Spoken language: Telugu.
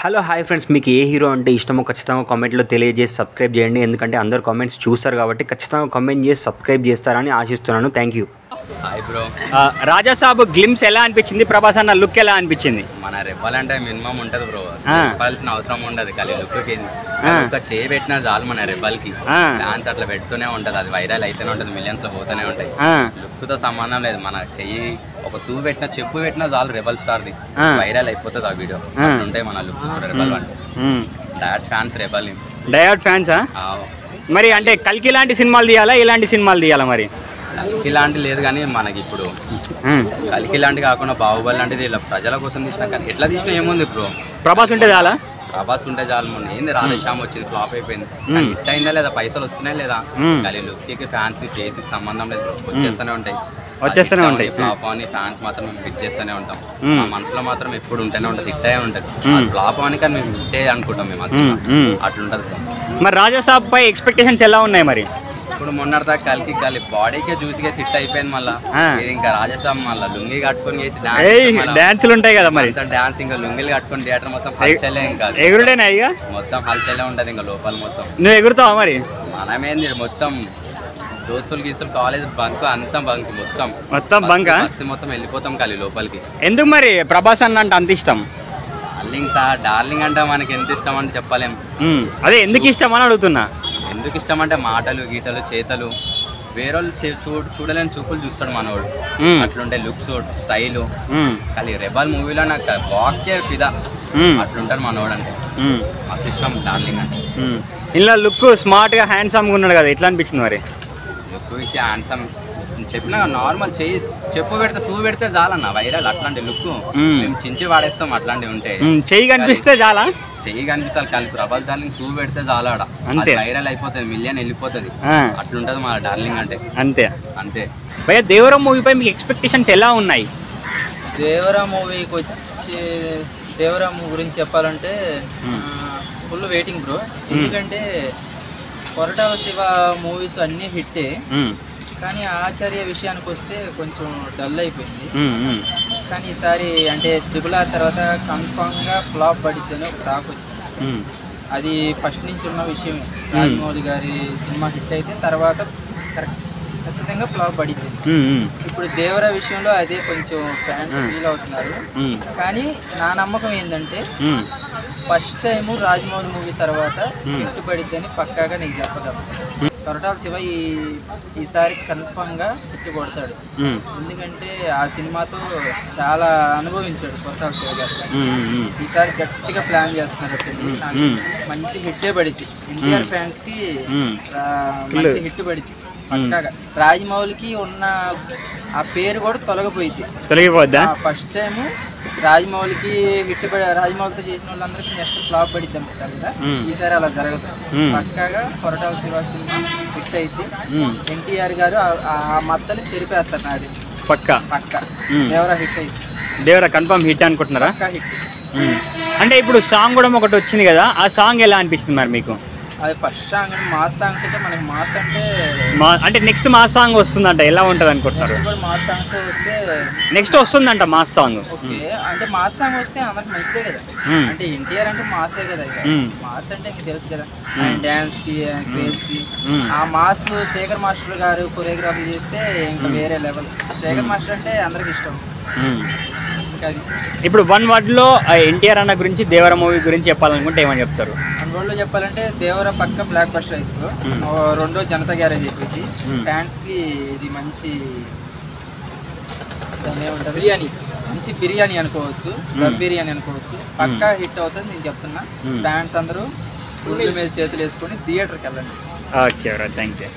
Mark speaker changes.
Speaker 1: హలో హాయ్ ఫ్రెండ్స్, మీకు ఏ హీరో అంటే ఇష్టమో ఖచ్చితంగా కామెంట్లో తెలియజేసి సబ్స్క్రైబ్ చేయండి. ఎందుకంటే అందరు కామెంట్స్ చూస్తారు కాబట్టి ఖచ్చితంగా కామెంట్ చేసి సబ్స్క్రైబ్ చేస్తారని ఆశిస్తున్నాను. Thank you.
Speaker 2: Hi bro.
Speaker 1: Raja Saab glimpse ఎలా అనిపించింది? ప్రభాస్ అన్న లుక్ ఎలా అనిపించింది?
Speaker 2: మన రెబ్బల్ అంటే మినిమం ఉంటది బ్రో, చెప్పాల్సిన అవసరం ఉండదు. కానీ లుక్కి చేయి పెట్టినా చాలు మన రెబ్బల్కి. డాన్స్ అట్లా పెడుతూనే ఉంటది, అది వైరల్ అయితేనే ఉంటది, మిలియన్స్ లో పోతూనే ఉంటాయి. లుక్ తో సంబంధం లేదు, మన చెయ్యి ఒక షూ పెట్టినా చెప్పు పెట్టినా చాలు రెబల్ స్టార్ది వైరల్ అయిపోతుంది ఆ వీడియో. ఉంటాయి మన లుక్స్ రెబల్ అంటే. డయాడ్ ఫ్యాన్స్ రెబల్,
Speaker 1: డయాడ్ ఫ్యాన్సా? మరి అంటే కల్కి లాంటి సినిమాలు తీయాలా, ఇలాంటి సినిమాలు తీయాలా? మరి
Speaker 2: కల్కి లాంటి లేదు కానీ మనకి ఇప్పుడు కల్కి లాంటి కాకుండా బాహుబలి లాంటిది ఇలా ప్రజల కోసం తీసినా, కానీ ఎట్లా తీసినా ఏముంది బ్రో,
Speaker 1: ప్రభాస్ ఉంటే చాలా,
Speaker 2: ప్రభాస్ ఉంటే చాలు. మొన్న ఏంది రాధేశ్యామ్ వచ్చింది, ఫ్లాప్ అయిపోయింది. హిట్ అయిందా లేదా, పైసలు వస్తున్నాయి లేదా? కానీ లుక్కి ఫ్యాన్స్ ఫేస్ కి సంబంధం లేదు, వచ్చేస్తూనే ఉంటాయి. ఫ్లాప్ అని ఫ్యాన్స్ మాత్రం మేము హిట్ చేస్తూనే ఉంటాం. మా మనసులో మాత్రం ఎప్పుడు ఉంటేనే ఉంటుంది, హిట్ అయ్యే ఉంటుంది. ఫ్లాప్ అని కానీ మేము హిట్టే అనుకుంటాం మేము అసలు, అట్లుంటది.
Speaker 1: మరి రాజాసాబ్ పై ఎక్స్పెక్టేషన్స్ ఎలా ఉన్నాయి? మరి
Speaker 2: ఇప్పుడు మొన్నటిదా కలికి బాడీకే చూసిగా సిట్ అయిపోయింది. మళ్ళీ ఇంకా రాజాసాబ్ మళ్ళీ లుంగి కట్టుకొని చేసి
Speaker 1: డాన్సులు ఉంటాయి కదా, మరి
Speaker 2: డాన్స్ ఇంకా లుంగిలు కట్టుకొని థియేటర్ మొత్తం హల్చలే, ఇంకా
Speaker 1: ఎగురుడేనా ఇక
Speaker 2: మొత్తం హల్చలే ఉంటది ఇంకా లోపల మొత్తం.
Speaker 1: నువ్వు ఎగురుతావా? మరి
Speaker 2: మనమేంది మొత్తం దోస్తులు గీస్తులు కాలేజ్ బంక్ అంతా బంక్,
Speaker 1: మొత్తం బంక్
Speaker 2: మొత్తం వెళ్ళిపోతాం ఖాళీ లోపలికి.
Speaker 1: ఎందుకు మరి ప్రభాస్ అన్న అంటే అంత ఇష్టం?
Speaker 2: డార్లింగ్ అంటే మనకి ఎంత ఇష్టం అంటే చెప్పలేం.
Speaker 1: అదే ఎందుకు ఇష్టం అని అడుగుతున్నా.
Speaker 2: ఎందుకు ఇష్టం అంటే మాటలు గీటలు చేతలు, వేరేళ్ళు చూడలేని చూపులు చూస్తాడు మనోడు, అట్లుంటే లుక్స్ స్టైలు. కానీ రెబల్ మూవీలో నాకు వాక్యే ఫిదా, అట్లుంటారు మనోడు అంటే. మస్తు ఇష్టం డార్లింగ్ అంటే.
Speaker 1: ఇలా లుక్ స్మార్ట్ గా హ్యాండ్సమ్ గా ఉన్నాడు కదా, ఎట్లా అనిపించింది మరి?
Speaker 2: లుక్ హ్యాండ్సమ్ చెప్పినా నార్మల్ చెయ్యి చెప్పు పెడితే షూ పెడితే చాలన్న వైరల్, అట్లాంటి లుక్ మేము చించి వాడేస్తాం. అట్లాంటివి ఉంటే
Speaker 1: చెయ్యి కనిపిస్తే చాలా,
Speaker 2: చెయ్యి కనిపిస్తాను కలిపి ప్రభాస్ డార్లింగ్ షూ పెడితే చాలా వైరల్ అయిపోతుంది, మిలియన్ వెళ్ళిపోతుంది. అట్లుంటది మన డార్లింగ్ అంటే.
Speaker 1: అంతే
Speaker 2: అంతే.
Speaker 1: భయ్యా, దేవరా మూవీపై మీకు ఎక్స్పెక్టేషన్స్ ఎలా ఉన్నాయి?
Speaker 3: దేవరా మూవీకి వచ్చి దేవరా మూవీ గురించి చెప్పాలంటే ఫుల్ వెయిటింగ్ బ్రో. ఎందుకంటే కొరటాల శివ మూవీస్ అన్నీ హిట్టే, కానీ ఆచార్య విషయానికి వస్తే కొంచెం డల్ అయిపోయింది. కానీ ఈసారి అంటే RRR తర్వాత కన్ఫామ్గా ఫ్లాప్ పడితేనే ఒక టాక్ వచ్చింది. అది ఫస్ట్ నుంచి ఉన్న విషయం. రాజమౌళి గారి సినిమా హిట్ అయితే తర్వాత ఖచ్చితంగా ఫ్లాప్ పడింది. ఇప్పుడు దేవరా విషయంలో అదే కొంచెం ఫ్యాన్స్ ఫీల్ అవుతున్నారు. కానీ నా నమ్మకం ఏంటంటే ఫస్ట్ టైము రాజమౌళి మూవీ తర్వాత హిట్ పడిద్దని పక్కాగా నేను చెప్పగలను. కొరటాల శివ ఈసారి కన్ఫామ్గా హిట్ కొడతాడు. ఎందుకంటే ఆ సినిమాతో చాలా అనుభవించాడు కొరటాల శివ గారు. ఈసారి గట్టిగా ప్లాన్ చేస్తున్నారు, మంచి హిట్టే పడిద్ది. ఎన్టీఆర్ ఫ్యాన్స్ కి మంచి హిట్ పడిద్ది పక్కాగా. రాజమౌళికి ఉన్న ఆ పేరు కూడా తొలగిపోద్దా? ఫస్ట్ టైం రాజమౌళికి హిట్ రాజమౌళితో చేసిన వాళ్ళందరికీ నెక్స్ట్ ఫ్లాప్ పడిద్ది అనుకుంటారు కదా, ఈసారి అలా జరగదు. పక్కాగా కొరటాల శివ సినిమా హిట్ అయితే ఎన్టీఆర్ గారు ఆ మచ్చని చెరిపేస్తారు నాకు తెలిసి. పక్కా దేవరా హిట్ అయితే
Speaker 1: దేవరా కన్ఫర్మ్ హిట్ అనుకుంటున్నారా?
Speaker 3: పక్కా హిట్.
Speaker 1: అంటే ఇప్పుడు సాంగ్ కూడా ఒకటి వచ్చింది కదా, ఆ సాంగ్ ఎలా అనిపిస్తుంది మరి మీకు?
Speaker 3: అది ఫస్ట్ సాంగ్ మాస్ సాంగ్స్ అంటే మనకి మాస్
Speaker 1: అంటే నెక్స్ట్ మాస్ సాంగ్ వస్తుందంట, ఎలా ఉంటుంది అనుకుంటున్నారు?
Speaker 3: మాస్ సాంగ్స్ వస్తే
Speaker 1: నెక్స్ట్ వస్తుందంట మాస్ సాంగ్.
Speaker 3: ఓకే, అంటే మాస్ సాంగ్ వస్తే అందరికి మంచిదే కదా. అంటే ఎన్టీఆర్ అంటే మాసే కదా, మాస్ అంటే మీకు తెలుసు కదా, డాన్స్ కి క్రేజ్ కి. ఆ మాస్ శేఖర్ మాస్టర్ గారు కొరియోగ్రఫీ చేస్తే ఇంకా వేరే లెవెల్. శేఖర్ మాస్టర్ అంటే అందరికి ఇష్టం.
Speaker 1: ఇప్పుడు వన్ వర్డ్ లో ఎన్టీఆర్ అన్న గురించి దేవరా మూవీ గురించి చెప్పాలనుకుంటే ఏమని చెప్తారు?
Speaker 3: వన్ వర్డ్ లో చెప్పాలంటే దేవరా పక్క బ్లాక్ బస్టర్ అయితే, రెండో జనతా గ్యారేజ్ అయిపోయింది. ఫ్యాన్స్ కి ఇది మంచి దాన్ని ఏమంటారు, బిర్యానీ, మంచి బిర్యానీ అనుకోవచ్చు, దమ్ బిర్యానీ అనుకోవచ్చు. పక్కా హిట్ అవుతుంది నేను చెప్తున్నా. ఫ్యాన్స్ అందరూ గుండెల మీద చేతులు వేసుకొని థియేటర్కి వెళ్ళండి.
Speaker 1: Okay, thank you.